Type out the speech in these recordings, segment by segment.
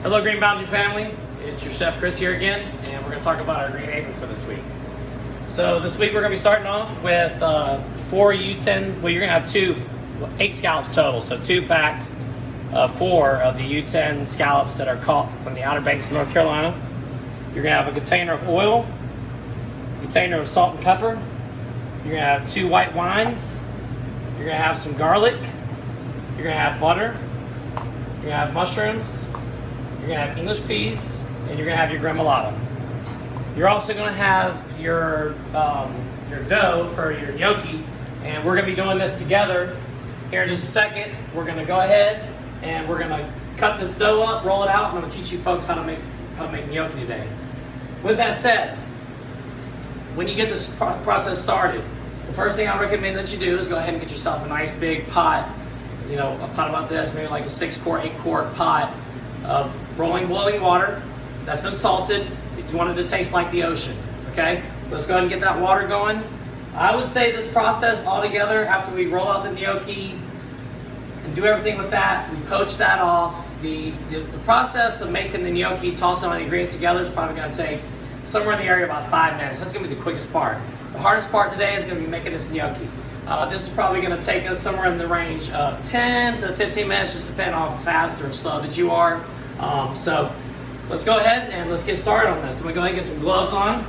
Hello Green Boundary family, it's your Chef Chris here again, and we're going to talk about our Green Apron for this week. So this week we're going to be starting off with 4 U10, well you're going to have 8 scallops total, so 2 packs of 4 of the U10 scallops that are caught from the Outer Banks of North Carolina. You're going to have a container of oil, a container of salt and pepper, you're going to have 2 white wines, you're going to have some garlic, you're going to have butter, you're going to have mushrooms, you're going to have English peas, and you're going to have your gremolata. You're also going to have your dough for your gnocchi, and we're going to be doing this together here in just a second. We're going to go ahead and we're going to cut this dough up, roll it out, and I'm going to teach you folks how to make gnocchi today. With that said, when you get this process started, the first thing I recommend that you do is go ahead and get yourself a nice big pot, a pot about this, maybe like a 6-quart, 8-quart pot of rolling boiling water that's been salted. You want it to taste like the ocean, okay? So let's go ahead and get that water going. I would say this process altogether, after we roll out the gnocchi and do everything with that, we poach that off. The process of making the gnocchi, tossing all the ingredients together is probably going to take somewhere in the area of about 5 minutes. That's going to be the quickest part. The hardest part today is going to be making this gnocchi. This is probably going to take us somewhere in the range of 10 to 15 minutes, just depending on how fast or slow that you are. So let's go ahead and let's get started on this. I'm going to go ahead and get some gloves on.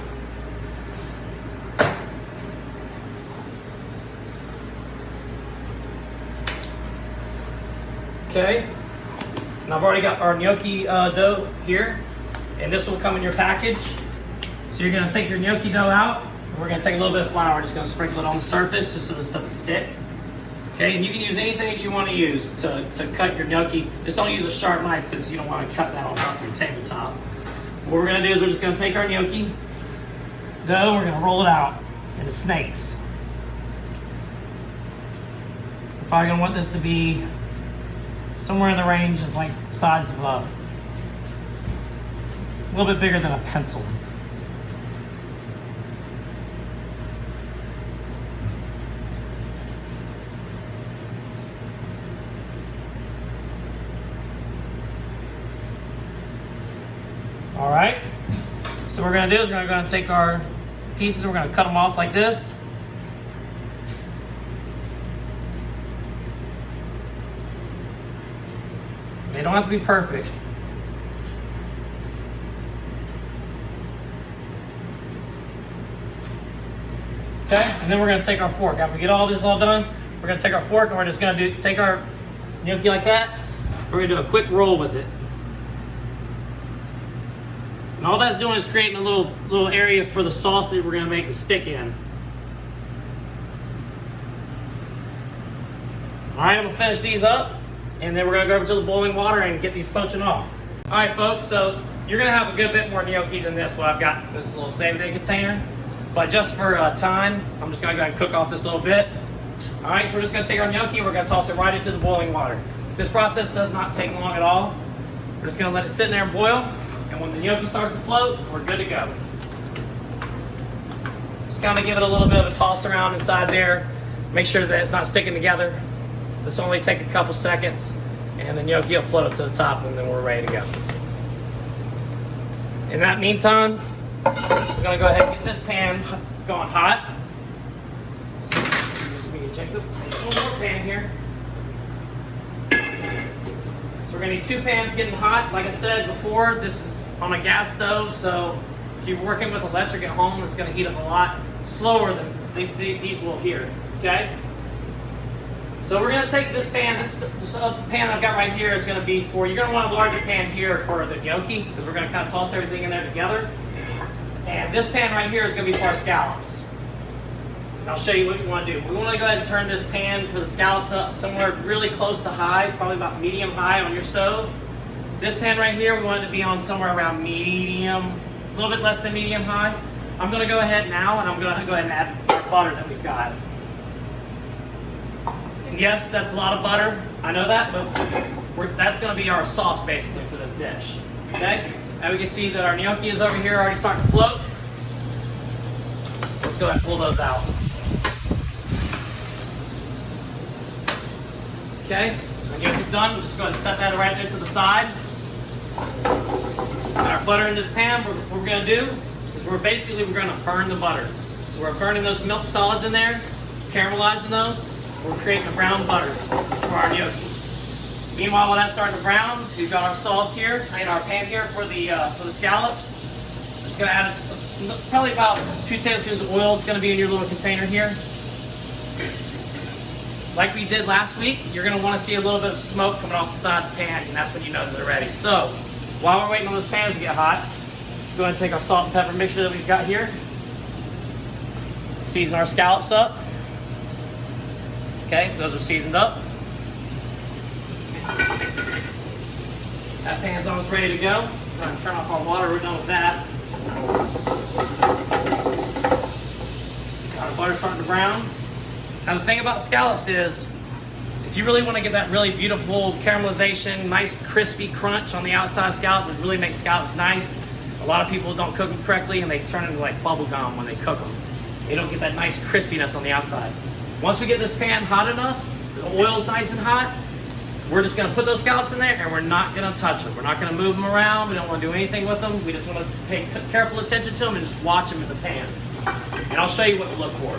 Okay, and I've already got our gnocchi dough here, and this will come in your package. So you're going to take your gnocchi dough out. We're going to take a little bit of flour, just going to sprinkle it on the surface just so this doesn't stick. Okay, and you can use anything that you want to use to cut your gnocchi. Just don't use a sharp knife because you don't want to cut that on top of your tabletop. What we're going to do is we're just going to take our gnocchi dough, we're going to roll it out into snakes. We're probably going to want this to be somewhere in the range of like the size of a little bit bigger than a pencil. All right, so what we're going to do is we're going to take our pieces, we're going to cut them off like this. They don't have to be perfect. Okay, and then we're going to take our fork. After we get all this all done, we're going to take our fork and we're just going to take our gnocchi like that. We're going to do a quick roll with it. And all that's doing is creating a little area for the sauce that we're going to make the stick in. All right, I'm going to finish these up, and then we're going to go over to the boiling water and get these poaching off. All right, folks, so you're going to have a good bit more gnocchi than this. What I've got in this little save-a-day container. But just for time, I'm just going to go ahead and cook off this little bit. All right, so we're just going to take our gnocchi and we're going to toss it right into the boiling water. This process does not take long at all. We're just going to let it sit in there and boil. And when the gnocchi starts to float, we're good to go. Just kind of give it a little bit of a toss around inside there. Make sure that it's not sticking together. This will only take a couple seconds, and the gnocchi will float up to the top, and then we're ready to go. In that meantime, we're going to go ahead and get this pan going hot. Excuse me, Jacob. There's one more pan here. So we're going to need 2 pans getting hot. Like I said before, this is on a gas stove, so if you're working with electric at home, it's going to heat up a lot slower than these will here, okay? So we're going to take this pan, this pan I've got right here is going to be for, you're going to want a larger pan here for the gnocchi, because we're going to kind of toss everything in there together. And this pan right here is going to be for our scallops. And I'll show you what you want to do. We want to go ahead and turn this pan for the scallops up somewhere really close to high, probably about medium high on your stove. This pan right here, we want it to be on somewhere around medium, a little bit less than medium high. I'm going to go ahead now and I'm going to go ahead and add our butter that we've got. And yes, that's a lot of butter. I know that, but that's going to be our sauce basically for this dish. Okay? Now we can see that our gnocchi is over here already starting to float. Let's go ahead and pull those out. Okay, our gnocchi's done. We'll just go ahead and set that right there to the side. Got our butter in this pan. What we're going to do is we're going to burn the butter. So we're burning those milk solids in there, caramelizing those. We're creating a brown butter for our gnocchi. Meanwhile, while that's starting to brown, we've got our sauce here in our pan here for the scallops. Just going to add probably about 2 tablespoons of oil. It's going to be in your little container here. Like we did last week, you're going to want to see a little bit of smoke coming off the side of the pan, and that's when you know that they're ready. So, while we're waiting on those pans to get hot, let's go ahead and take our salt and pepper mixture that we've got here. Season our scallops up. Okay, those are seasoned up. That pan's almost ready to go. We're going to turn off our water. We're done with that. Got our butter starting to brown. Now the thing about scallops is, if you really want to get that really beautiful caramelization, nice crispy crunch on the outside of scallop, it really makes scallops nice. A lot of people don't cook them correctly and they turn into like bubble gum when they cook them. They don't get that nice crispiness on the outside. Once we get this pan hot enough, the oil's nice and hot, we're just going to put those scallops in there and we're not going to touch them. We're not going to move them around. We don't want to do anything with them. We just want to pay careful attention to them and just watch them in the pan. And I'll show you what to look for.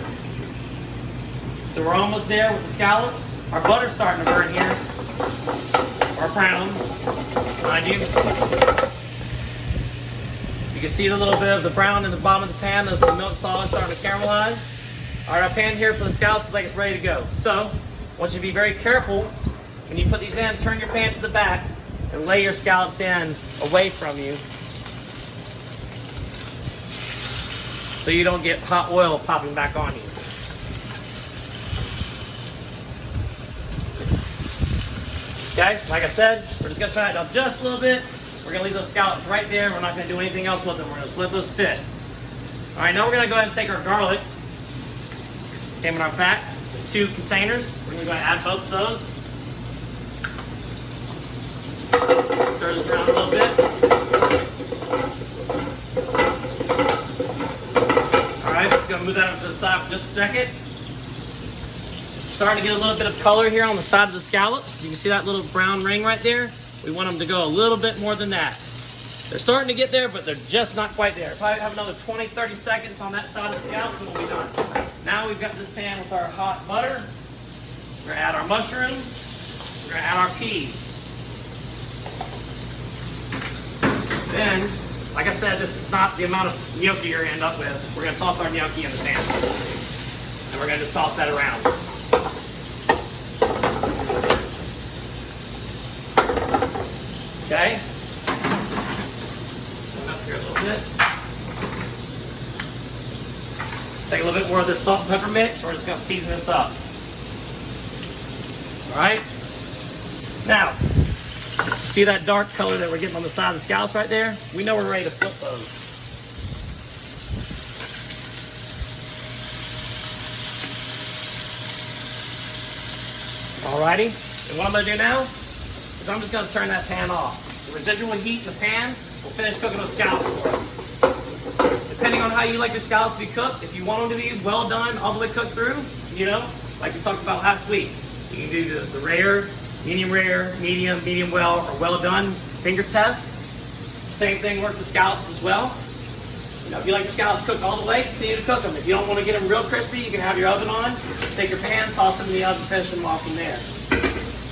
So we're almost there with the scallops. Our butter's starting to burn here, or brown, mind you. You can see the little bit of the brown in the bottom of the pan as the milk solids starting to caramelize. All right, our pan here for the scallops is like it's ready to go. So, I want you to be very careful when you put these in. Turn your pan to the back and lay your scallops in away from you, so you don't get hot oil popping back on you. Okay, like I said, we're just gonna try it out just a little bit. We're gonna leave those scallops right there. We're not gonna do anything else with them. We're gonna just let those sit. All right, now we're gonna go ahead and take our garlic. Came in our pack. There's 2 containers. We're gonna go ahead and add both of those. Stir this around a little bit. All right, we're gonna move that up to the side for just a second. Starting to get a little bit of color here on the side of the scallops. You can see that little brown ring right there. We want them to go a little bit more than that. They're starting to get there, but they're just not quite there. Probably have another 20, 30 seconds on that side of the scallops and we'll be done. Now we've got this pan with our hot butter. We're gonna add our mushrooms. We're gonna add our peas. Then, like I said, this is not the amount of gnocchi you're gonna end up with. We're gonna toss our gnocchi in the pan. And we're gonna just toss that around. Okay. Up here a little bit. Take a little bit more of this salt and pepper mix. We're just going to season this up. All right. Now, see that dark color that we're getting on the side of the scallops right there? We know we're ready to flip those. Alrighty. And what I'm going to do now is I'm just going to turn that pan off. The residual heat in the pan will finish cooking those scallops for us. Depending on how you like your scallops to be cooked, if you want them to be well done, all the way cooked through, you know, like we talked about last week, you can do the rare, medium, medium well, or well done finger test. Same thing works with scallops as well. You know, if you like your scallops cooked all the way, continue to cook them. If you don't want to get them real crispy, you can have your oven on, take your pan, toss them in the oven, finish them off from there.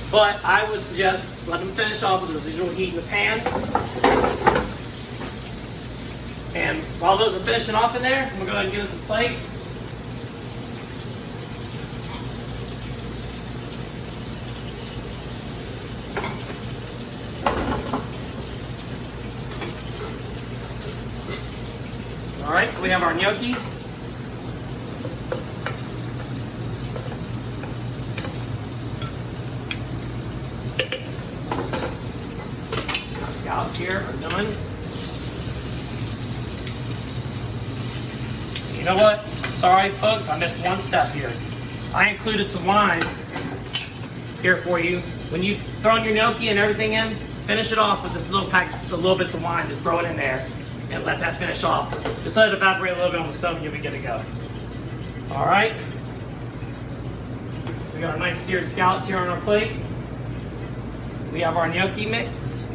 But I would suggest let them finish off with the residual heat in the pan. And while those are finishing off in there, I'm going to go ahead and give us a plate. All right, so we have our gnocchi. Our scallops here are done. You know what? Sorry, folks, I missed one step here. I included some wine here for you. When you've thrown your gnocchi and everything in, finish it off with this little pack, the little bits of wine. Just throw it in there and let that finish off. Just let it evaporate a little bit on the stove and you'll be good to go. All right. We got our nice seared scallops here on our plate. We have our gnocchi mix.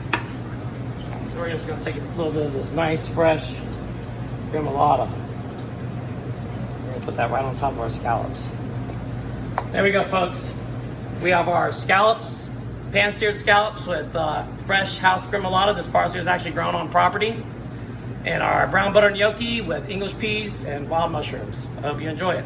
we're just gonna take a little bit of this nice, fresh remoulade. We're gonna put that right on top of our scallops. There we go, folks. We have our scallops, pan-seared scallops with fresh house remoulade. This parsley is actually grown on property. And our brown butter gnocchi with English peas and wild mushrooms. I hope you enjoy it.